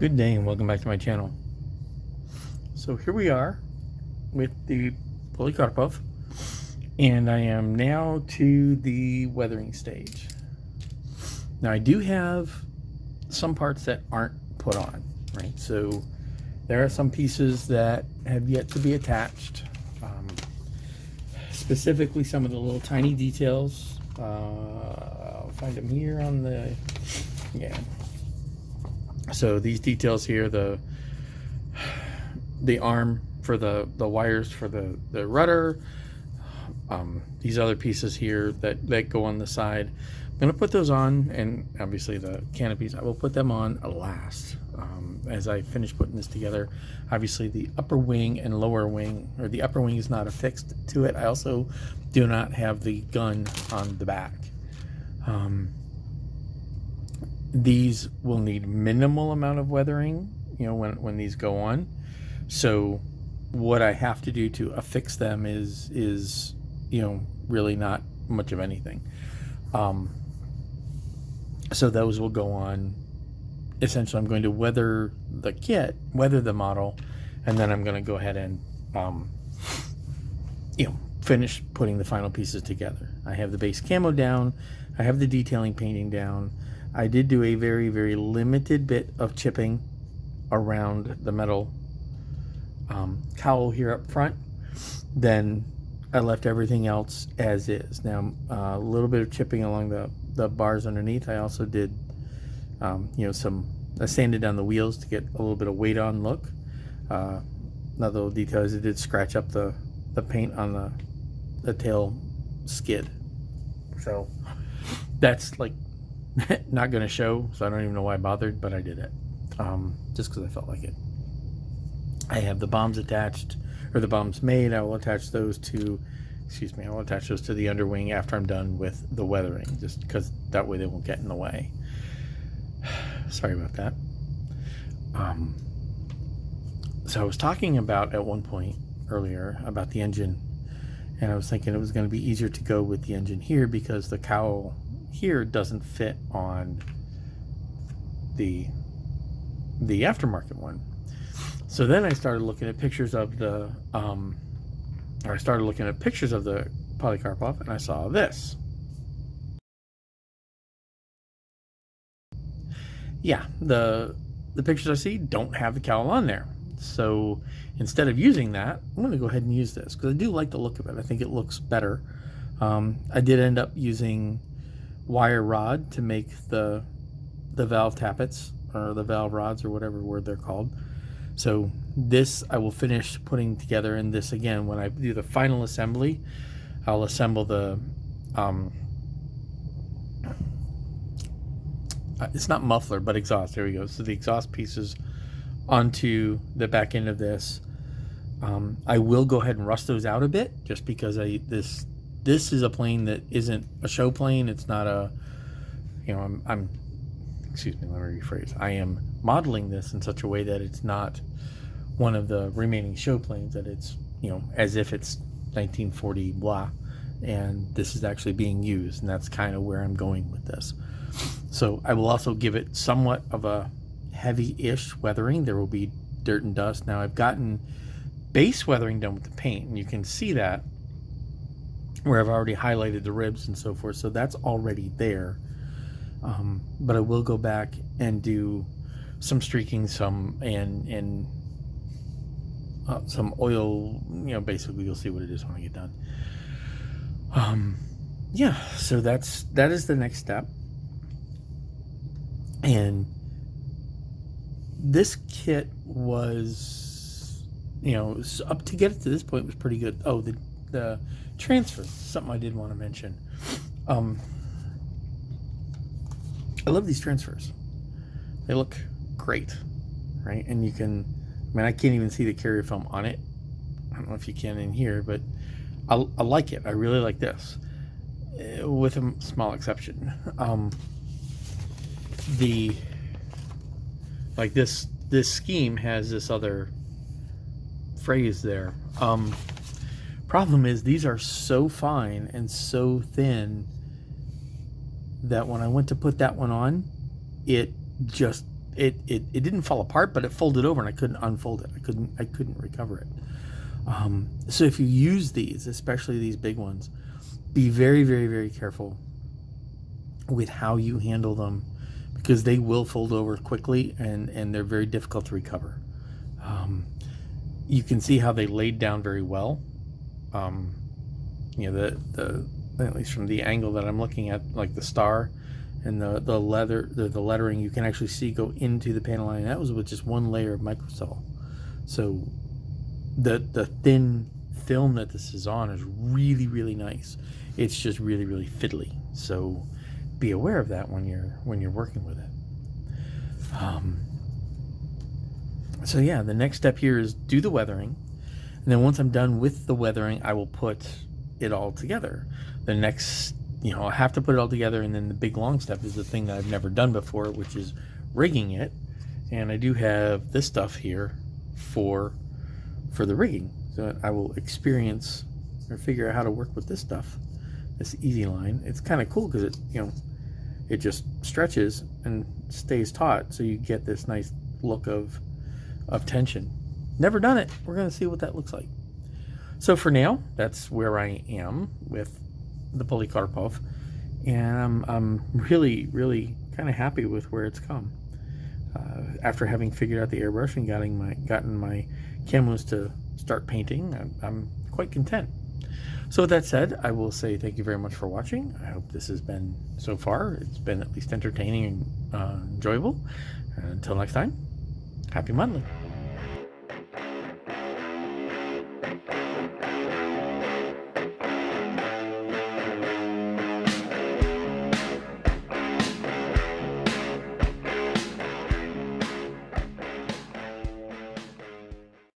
Good day and welcome back to my channel. So here we are with the Polikarpov, and I am now to the weathering stage. Now I do have some parts that aren't put on, right? So there are some pieces that have yet to be attached, specifically some of the little tiny details. I'll find them here on the, So these details here, the arm for the wires for the rudder, these other pieces here that go on the side, I'm going to put those on, and obviously the canopies, I will put them on last as I finish putting this together. Obviously the upper wing and lower wing, or the upper wing is not affixed to it. I also do not have the gun on the back. These will need minimal amount of weathering, when these go on. So what I have to do to affix them is really not much of anything. So those will go on. Essentially, I'm going to weather the kit, weather the model, and then I'm going to go ahead and finish putting the final pieces together. I have the base camo down. I have the detailing painting down. I did do a very, very limited bit of chipping around the metal cowl here up front. Then I left everything else as is. Now, a little bit of chipping along the bars underneath. I also did, I sanded down the wheels to get a little bit of weight on look. Another little detail is it did scratch up the paint on the tail skid. So that's like not going to show, so I don't even know why I bothered, but I did it just because I felt like it. I have the bombs attached, or the bombs made. I will attach those to the underwing after I'm done with the weathering, just because that way they won't get in the way. Sorry about that. So I was talking about at one point earlier about the engine, and I was thinking it was going to be easier to go with the engine here because the cowl here doesn't fit on the aftermarket one. So then I started looking at pictures of the Polikarpov, and I saw this. Yeah, the pictures I see don't have the cowl on there. So instead of using that, I'm going to go ahead and use this because I do like the look of it. I think it looks better. I did end up using wire rod to make the valve tappets, or the valve rods, or whatever word they're called. So this I will finish putting together, and this again, when I do the final assembly, I'll assemble the it's not muffler but exhaust, there we go. So the exhaust pieces onto the back end of this. I will go ahead and rust those out a bit, just because this is a plane that isn't a show plane. It's not a, excuse me, let me rephrase. I am modeling this in such a way that it's not one of the remaining show planes, that it's, as if it's 1940 blah, and this is actually being used, and that's kind of where I'm going with this. So I will also give it somewhat of a heavy-ish weathering. There will be dirt and dust. Now I've gotten base weathering done with the paint, and you can see that where I've already highlighted the ribs and so forth, so that's already there. But I will go back and do some streaking, some oil, basically you'll see what it is when I get done. So that is the next step. And this kit was, up to get it to this point was pretty good. Oh, the transfer, something I did want to mention. I love these transfers. They look great, right? And you can, I can't even see the carrier film on it. I don't know if you can in here, but I like it. I really like this, with a small exception. This scheme has this other phrase there. Problem is, these are so fine and so thin that when I went to put that one on, it just it didn't fall apart, but it folded over and I couldn't unfold it. I couldn't recover it. So if you use these, especially these big ones, be very, very, very careful with how you handle them, because they will fold over quickly and they're very difficult to recover. You can see how they laid down very well. The at least from the angle that I'm looking at, like the star and the lettering, you can actually see go into the panel line. That was with just one layer of microcell. So the thin film that this is on is really, really nice. It's just really, really fiddly. So be aware of that when you're working with it. So yeah, the next step here is do the weathering, and then once I'm done with the weathering, I will put it all together. The next, I have to put it all together, and then the big long step is the thing that I've never done before, which is rigging it. And I do have this stuff here for the rigging, so that I will experience or figure out how to work with this stuff, this easy line. It's kind of cool because it just stretches and stays taut, so you get this nice look of tension. Never done it. We're going to see what that looks like. So for now, that's where I am with the Polikarpov, and I'm really, really kind of happy with where it's come. After having figured out the airbrush and gotten my camos to start painting, I'm quite content. So with that said, I will say thank you very much for watching. I hope this has been, so far, it's been at least entertaining and enjoyable. And until next time, happy modeling.